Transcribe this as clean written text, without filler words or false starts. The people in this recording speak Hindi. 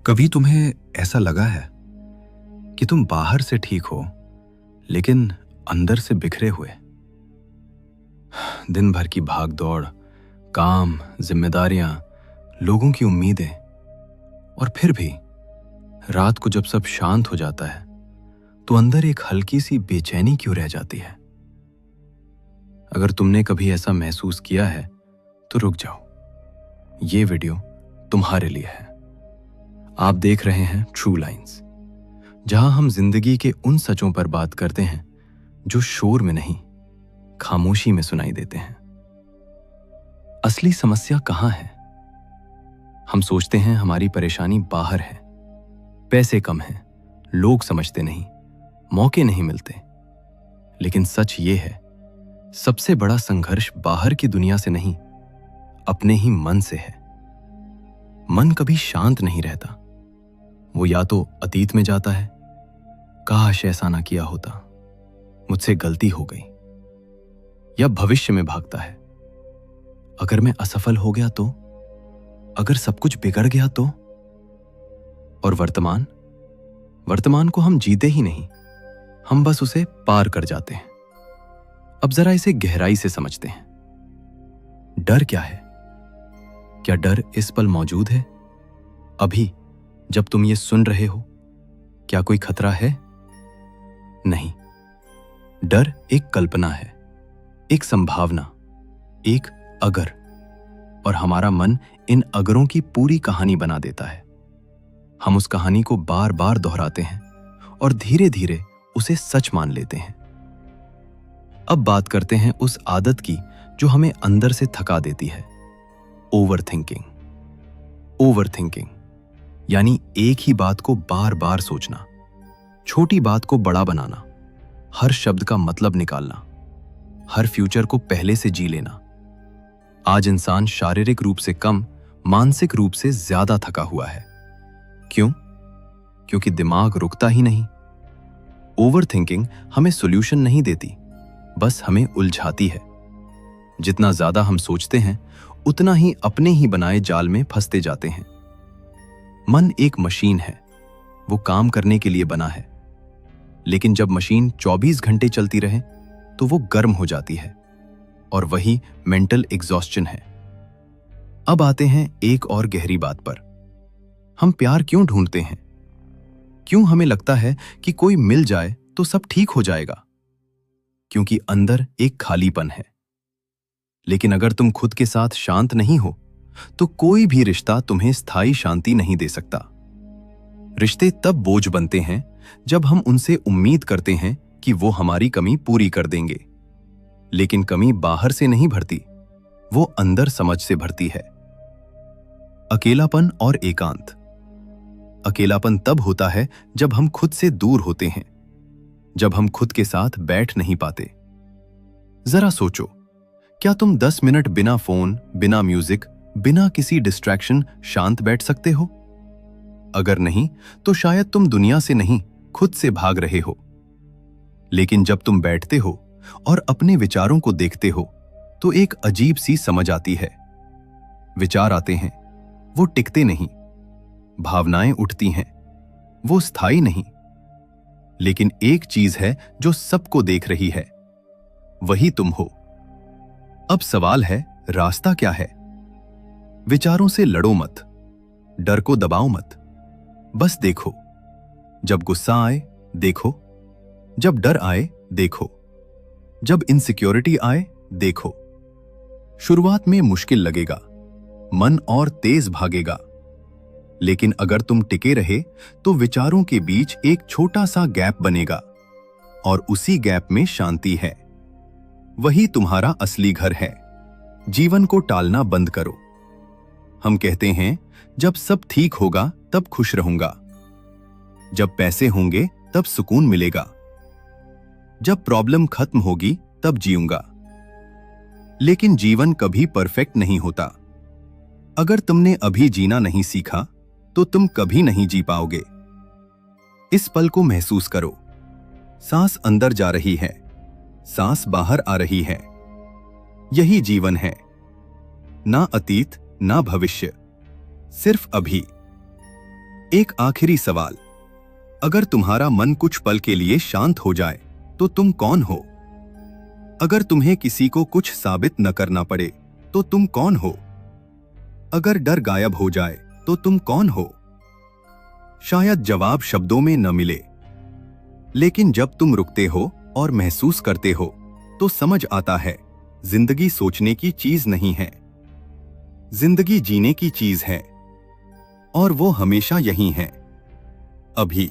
कभी तुम्हें ऐसा लगा है कि तुम बाहर से ठीक हो लेकिन अंदर से बिखरे हुए? दिन भर की भाग दौड़, काम, जिम्मेदारियां, लोगों की उम्मीदें, और फिर भी रात को जब सब शांत हो जाता है तो अंदर एक हल्की सी बेचैनी क्यों रह जाती है? अगर तुमने कभी ऐसा महसूस किया है तो रुक जाओ, ये वीडियो तुम्हारे लिए है। आप देख रहे हैं ट्रू लाइन्स, जहां हम जिंदगी के उन सचों पर बात करते हैं जो शोर में नहीं, खामोशी में सुनाई देते हैं। असली समस्या कहां है? हम सोचते हैं हमारी परेशानी बाहर है, पैसे कम हैं, लोग समझते नहीं, मौके नहीं मिलते। लेकिन सच ये है, सबसे बड़ा संघर्ष बाहर की दुनिया से नहीं, अपने ही मन से है। मन कभी शांत नहीं रहता। वो या तो अतीत में जाता है, काश ऐसा ना किया होता, मुझसे गलती हो गई, या भविष्य में भागता है, अगर मैं असफल हो गया तो, अगर सब कुछ बिगड़ गया तो। और वर्तमान को हम जीते ही नहीं, हम बस उसे पार कर जाते हैं। अब जरा इसे गहराई से समझते हैं। डर क्या है? क्या डर इस पल मौजूद है? अभी जब तुम ये सुन रहे हो, क्या कोई खतरा है? नहीं। डर एक कल्पना है, एक संभावना, एक अगर, और हमारा मन इन अगरों की पूरी कहानी बना देता है। हम उस कहानी को बार बार दोहराते हैं और धीरे धीरे उसे सच मान लेते हैं। अब बात करते हैं उस आदत की जो हमें अंदर से थका देती है, ओवरथिंकिंग। ओवरथिंकिंग यानी एक ही बात को बार बार सोचना, छोटी बात को बड़ा बनाना, हर शब्द का मतलब निकालना, हर फ्यूचर को पहले से जी लेना। आज इंसान शारीरिक रूप से कम, मानसिक रूप से ज्यादा थका हुआ है। क्यों? क्योंकि दिमाग रुकता ही नहीं। ओवरथिंकिंग हमें सॉल्यूशन नहीं देती, बस हमें उलझाती है। जितना ज्यादा हम सोचते हैं, उतना ही अपने ही बनाए जाल में फंसते जाते हैं। मन एक मशीन है, वो काम करने के लिए बना है, लेकिन जब मशीन 24 घंटे चलती रहे तो वो गर्म हो जाती है, और वही मेंटल एग्जॉस्शन है। अब आते हैं एक और गहरी बात पर। हम प्यार क्यों ढूंढते हैं? क्यों हमें लगता है कि कोई मिल जाए तो सब ठीक हो जाएगा? क्योंकि अंदर एक खालीपन है। लेकिन अगर तुम खुद के साथ शांत नहीं हो तो कोई भी रिश्ता तुम्हें स्थायी शांति नहीं दे सकता। रिश्ते तब बोझ बनते हैं जब हम उनसे उम्मीद करते हैं कि वो हमारी कमी पूरी कर देंगे। लेकिन कमी बाहर से नहीं भरती, वो अंदर समझ से भरती है। अकेलापन और एकांत। अकेलापन तब होता है जब हम खुद से दूर होते हैं, जब हम खुद के साथ बैठ नहीं पाते। जरा सोचो, क्या तुम 10 मिनट बिना फोन, बिना म्यूजिक, बिना किसी डिस्ट्रैक्शन शांत बैठ सकते हो? अगर नहीं, तो शायद तुम दुनिया से नहीं, खुद से भाग रहे हो। लेकिन जब तुम बैठते हो और अपने विचारों को देखते हो तो एक अजीब सी समझ आती है। विचार आते हैं, वो टिकते नहीं। भावनाएं उठती हैं, वो स्थायी नहीं। लेकिन एक चीज है जो सबको देख रही है, वही तुम हो। अब सवाल है, रास्ता क्या है? विचारों से लड़ो मत, डर को दबाओ मत, बस देखो। जब गुस्सा आए देखो, जब डर आए देखो, जब इनसिक्योरिटी आए देखो। शुरुआत में मुश्किल लगेगा, मन और तेज भागेगा, लेकिन अगर तुम टिके रहे तो विचारों के बीच एक छोटा सा गैप बनेगा, और उसी गैप में शांति है। वही तुम्हारा असली घर है। जीवन को टालना बंद करो। हम कहते हैं, जब सब ठीक होगा तब खुश रहूंगा, जब पैसे होंगे तब सुकून मिलेगा, जब प्रॉब्लम खत्म होगी तब जीऊंगा। लेकिन जीवन कभी परफेक्ट नहीं होता। अगर तुमने अभी जीना नहीं सीखा तो तुम कभी नहीं जी पाओगे। इस पल को महसूस करो। सांस अंदर जा रही है, सांस बाहर आ रही है। यही जीवन है, ना अतीत ना भविष्य, सिर्फ अभी। एक आखिरी सवाल, अगर तुम्हारा मन कुछ पल के लिए शांत हो जाए तो तुम कौन हो? अगर तुम्हें किसी को कुछ साबित न करना पड़े तो तुम कौन हो? अगर डर गायब हो जाए तो तुम कौन हो? शायद जवाब शब्दों में न मिले, लेकिन जब तुम रुकते हो और महसूस करते हो तो समझ आता है, जिंदगी सोचने की चीज नहीं है, जिंदगी जीने की चीज है, और वो हमेशा यही है, अभी।